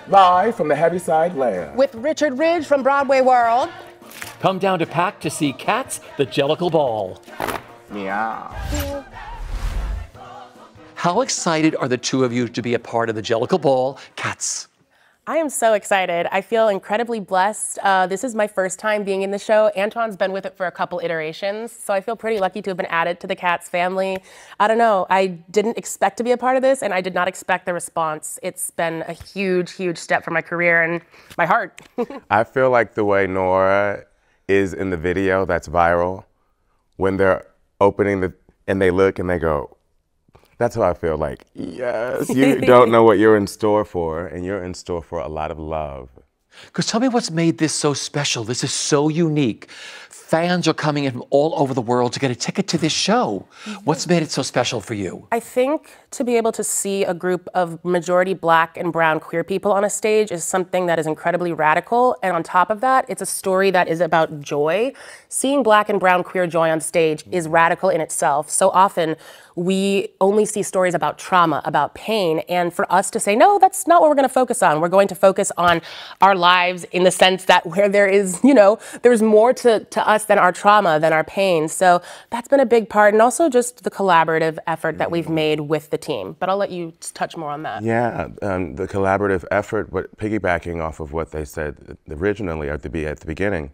Live from the Heaviside Lair. With Richard Ridge from BroadwayWorld. Come down to PAC to see Cats, the Jellicle Ball. Meow. How excited are the two of you to be a part of the Jellicle Ball, Cats? I am so excited. I feel incredibly blessed. This is my first time being in the show. Antwayn's been with it for a couple iterations, so I feel pretty lucky to have been added to the Cats family. I don't know, I didn't expect to be a part of this, and I did not expect the response. It's been a huge, huge step for my career and my heart. I feel like the way Nora is in the video that's viral, when they're opening and they look and they go, that's how I feel like, yes, you don't know what you're in store for, and you're in store for a lot of love. Because tell me what's made this so special. This is so unique. Fans are coming in from all over the world to get a ticket to this show. What's made it so special for you? I think to be able to see a group of majority Black and brown queer people on a stage is something that is incredibly radical. And on top of that, it's a story that is about joy. Seeing Black and brown queer joy on stage is radical in itself. So often we only see stories about trauma, about pain. And for us to say, no, that's not what we're going to focus on. We're going to focus on our lives in the sense that where there is, you know, there's more to us than our trauma, than our pain. So that's been a big part. And also just the collaborative effort that we've made with the team. But I'll let you touch more on that. Yeah, the collaborative effort, but piggybacking off of what they said originally at the beginning,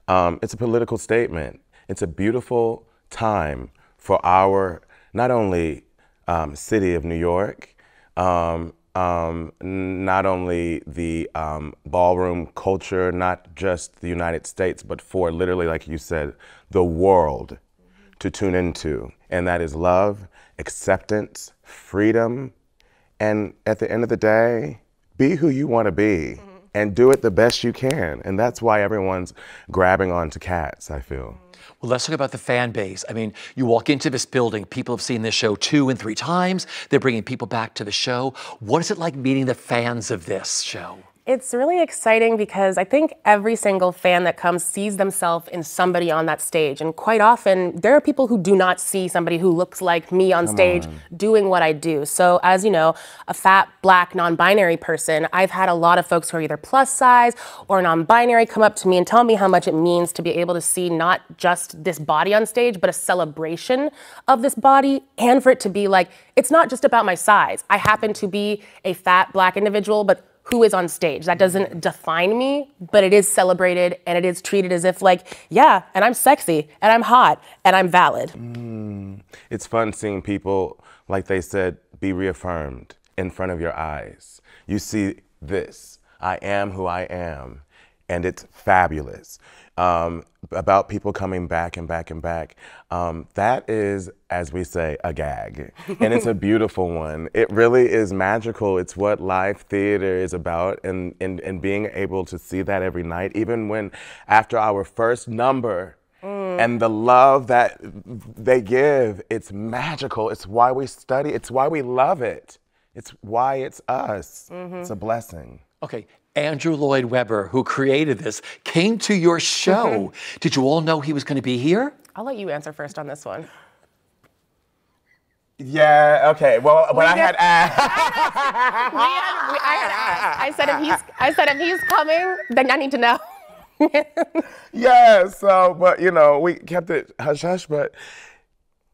it's a political statement. It's a beautiful time for our, not only city of New York, not only the ballroom culture, not just the United States, but for literally, like you said, the world to tune into. And that is love, acceptance, freedom, and at the end of the day, be who you want to be and do it the best you can. And that's why everyone's grabbing onto Cats, I feel. Well, let's talk about the fan base. I mean, you walk into this building, people have seen this show 2 and 3 times. They're bringing people back to the show. What is it like meeting the fans of this show? It's really exciting because I think every single fan that comes sees themselves in somebody on that stage. And quite often, there are people who do not see somebody who looks like me on stage doing what I do. So as you know, a fat, Black, non-binary person, I've had a lot of folks who are either plus size or non-binary come up to me and tell me how much it means to be able to see not just this body on stage, but a celebration of this body, and for it to be like, it's not just about my size. I happen to be a fat, Black individual, but who is on stage. That doesn't define me, but it is celebrated and it is treated as if like, yeah, and I'm sexy and I'm hot and I'm valid. It's fun seeing people, like they said, be reaffirmed in front of your eyes. You see this, I am who I am, and it's fabulous. About people coming back and back and back. That is, as we say, a gag. And it's a beautiful one. It really is magical. It's what live theater is about, and being able to see that every night, even when after our first number, and the love that they give, it's magical. It's why we study. It's why we love it. It's why it's us. It's a blessing. Okay. Andrew Lloyd Webber, who created this, came to your show. Did you all know he was going to be here? I'll let you answer first on this one. Yeah, okay. Well, when I had asked. I had asked. I said if he's coming, then I need to know. Yeah, so, but you know, we kept it hush-hush, but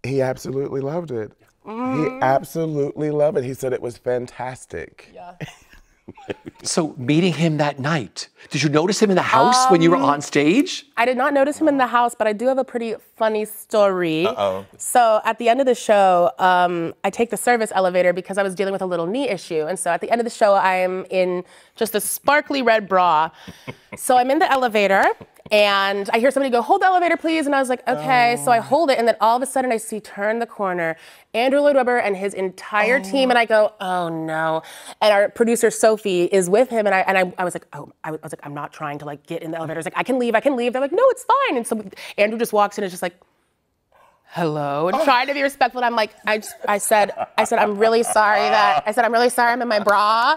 he absolutely loved it. He absolutely loved it. He said it was fantastic. Yeah. So meeting him that night, did you notice him in the house when you were on stage? I did not notice him in the house, but I do have a pretty funny story. So at the end of the show, I take the service elevator because I was dealing with a little knee issue. And so at the end of the show, I am in just a sparkly red bra. So I'm in the elevator and I hear somebody go, hold the elevator, please. And I was like, okay. So I hold it, and then all of a sudden I see turn the corner, Andrew Lloyd Webber and his entire team. And I go, oh no. And our producer, Sophie, is with him. And I was like, I'm not trying to like get in the elevator. I was like, I can leave. They're like, no, it's fine. And so Andrew just walks in and is just like, hello, and trying to be respectful. And I'm like, I said, I'm really sorry I'm in my bra.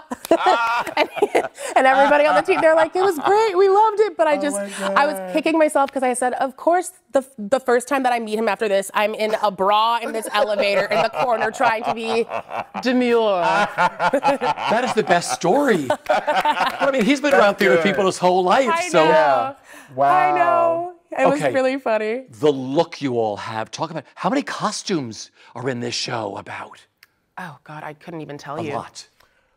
and everybody on the team, they're like, it was great, we loved it. But I was kicking myself because I said, of course, the first time that I meet him after this, I'm in a bra in this elevator in the corner trying to be demure. That is the best story. I mean, he's been around theater people his whole life. I know. Yeah. Wow. I know. It was really funny. The look you all have. Talk about how many costumes are in this show about? Oh, God, I couldn't even tell you. A lot.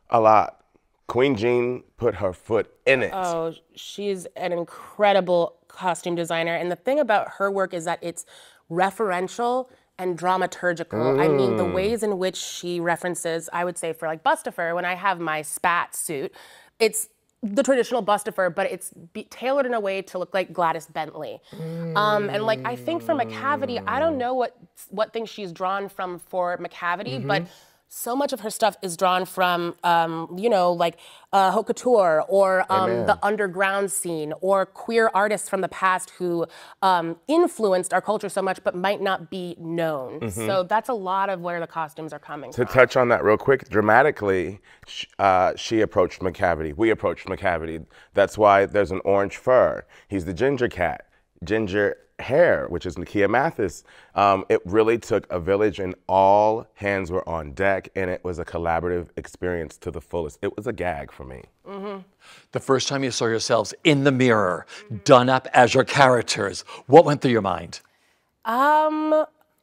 A lot. Queen Jean put her foot in it. Oh, she's an incredible costume designer. And the thing about her work is that it's referential and dramaturgical. I mean, the ways in which she references, I would say for like Bustopher, when I have my spat suit, it's the traditional Bustopher, but it's tailored in a way to look like Gladys Bentley. And like, I think for Macavity, I don't know what things she's drawn from for Macavity, but so much of her stuff is drawn from, you know, like haute couture or the underground scene or queer artists from the past who influenced our culture so much but might not be known. So that's a lot of where the costumes are coming from. To touch on that real quick, dramatically, she approached Macavity. We approached Macavity. That's why there's an orange fur. He's the ginger cat. Ginger hair, which is Nakia Mathis. It really took a village and all hands were on deck, and it was a collaborative experience to the fullest. It was a gag for me. The first time you saw yourselves in the mirror, done up as your characters, what went through your mind?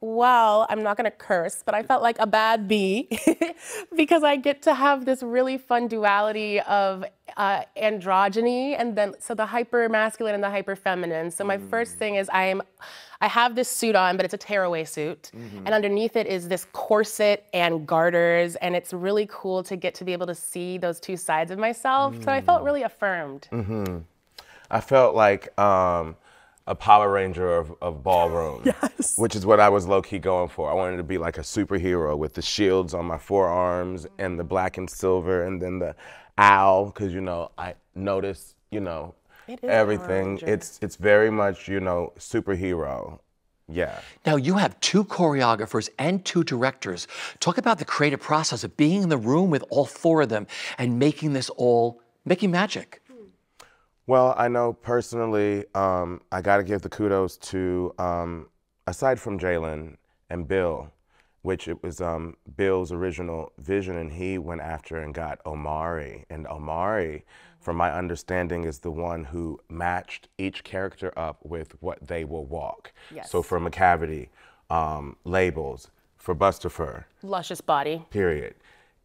Well, I'm not gonna curse, but I felt like a bad bee because I get to have this really fun duality of androgyny and then so the hyper masculine and the hyper feminine. So my first thing is I have this suit on, but it's a tearaway suit, and underneath it is this corset and garters, and it's really cool to get to be able to see those two sides of myself. So I felt really affirmed. I felt like a Power Ranger of ballroom, which is what I was low-key going for. I wanted to be like a superhero with the shields on my forearms and the black and silver and then the owl, because, you know, I noticed, you know, everything. It's very much, you know, superhero. Yeah. Now, you have 2 choreographers and 2 directors. Talk about the creative process of being in the room with all 4 of them and making this all, making magic. Well, I know personally, I got to give the kudos to, aside from Jalen and Bill, which it was Bill's original vision, and he went after and got Omari. And Omari, from my understanding, is the one who matched each character up with what they will walk. Yes. So for Macavity, labels. For Bustopher, Luscious body. period.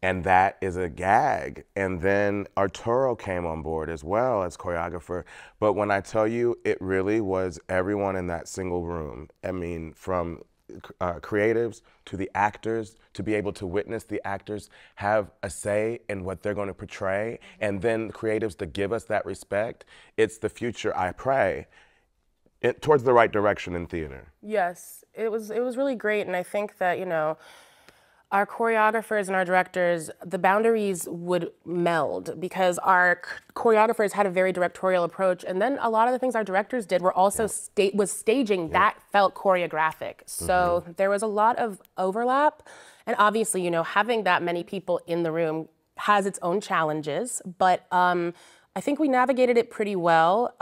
And that is a gag. And then Arturo came on board as well as choreographer. But when I tell you, it really was everyone in that single room. I mean, from creatives to the actors, to be able to witness the actors have a say in what they're going to portray, and then the creatives to give us that respect. It's the future, I pray, towards the right direction in theater. Yes, it was really great, and I think that, you know, our choreographers and our directors, the boundaries would meld because our choreographers had a very directorial approach, and then a lot of the things our directors did were also staging that felt choreographic. So there was a lot of overlap, and obviously, you know, having that many people in the room has its own challenges, but I think we navigated it pretty well.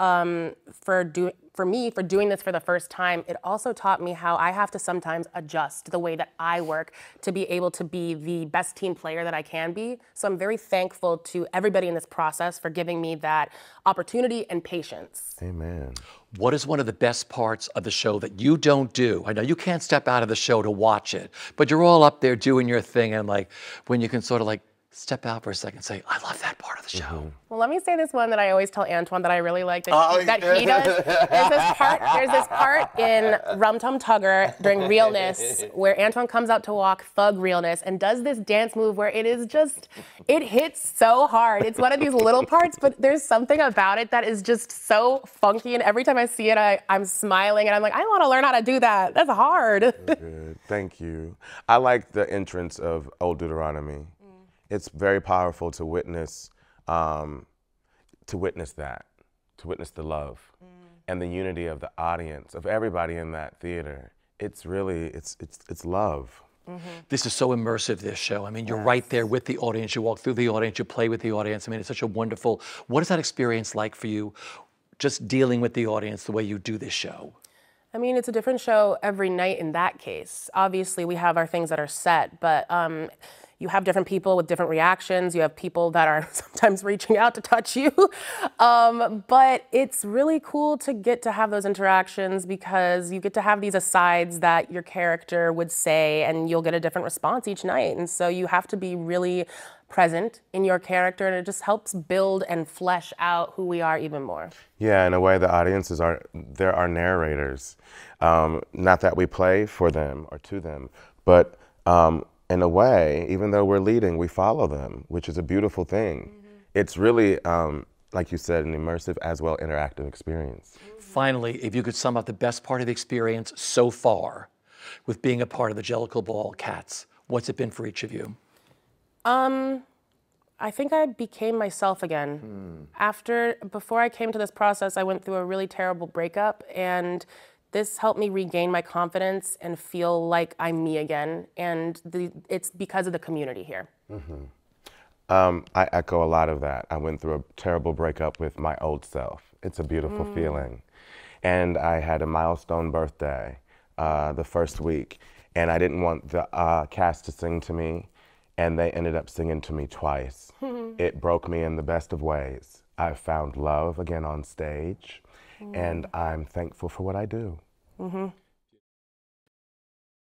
For me, for doing this for the first time, it also taught me how I have to sometimes adjust the way that I work to be able to be the best team player that I can be. So I'm very thankful to everybody in this process for giving me that opportunity and patience. Amen. What is one of the best parts of the show that you don't do? I know you can't step out of the show to watch it, but you're all up there doing your thing, and like when you can sort of like step out for a second and say, I love that part of the show. Well, let me say this one that I always tell Antwayn that I really like that he does. There's this part in Rum Tum Tugger during Realness where Antwayn comes out to walk Thug Realness and does this dance move where it is just, it hits so hard. It's one of these little parts, but there's something about it that is just so funky, and every time I see it, I'm smiling and I'm like, I want to learn how to do that. That's hard. Good. Thank you. I like the entrance of Old Deuteronomy. It's very powerful to witness that, to witness the love and the unity of the audience, of everybody in that theater. it's really, it's love. This is so immersive, this show. I mean, you're right there with the audience. You walk through the audience, you play with the audience. I mean, it's such a wonderful, what is that experience like for you, just dealing with the audience the way you do this show? I mean, it's a different show every night in that case. Obviously, we have our things that are set, but you have different people with different reactions. You have people that are sometimes reaching out to touch you. But it's really cool to get to have those interactions because you get to have these asides that your character would say, and you'll get a different response each night. And so you have to be really present in your character, and it just helps build and flesh out who we are even more. Yeah, in a way, the audiences are, they're our narrators. Not that we play for them or to them, but in a way, even though we're leading, we follow them, which is a beautiful thing. It's really, like you said, an immersive as well interactive experience. Finally, if you could sum up the best part of the experience so far with being a part of the Jellicle Ball cats, what's it been for each of you? I think I became myself again. Before I came to this process, I went through a really terrible breakup, and this helped me regain my confidence and feel like I'm me again. And it's because of the community here. I echo a lot of that. I went through a terrible breakup with my old self. It's a beautiful feeling. And I had a milestone birthday the first week, and I didn't want the cast to sing to me, and they ended up singing to me twice. It broke me in the best of ways. I found love again on stage, and I'm thankful for what I do.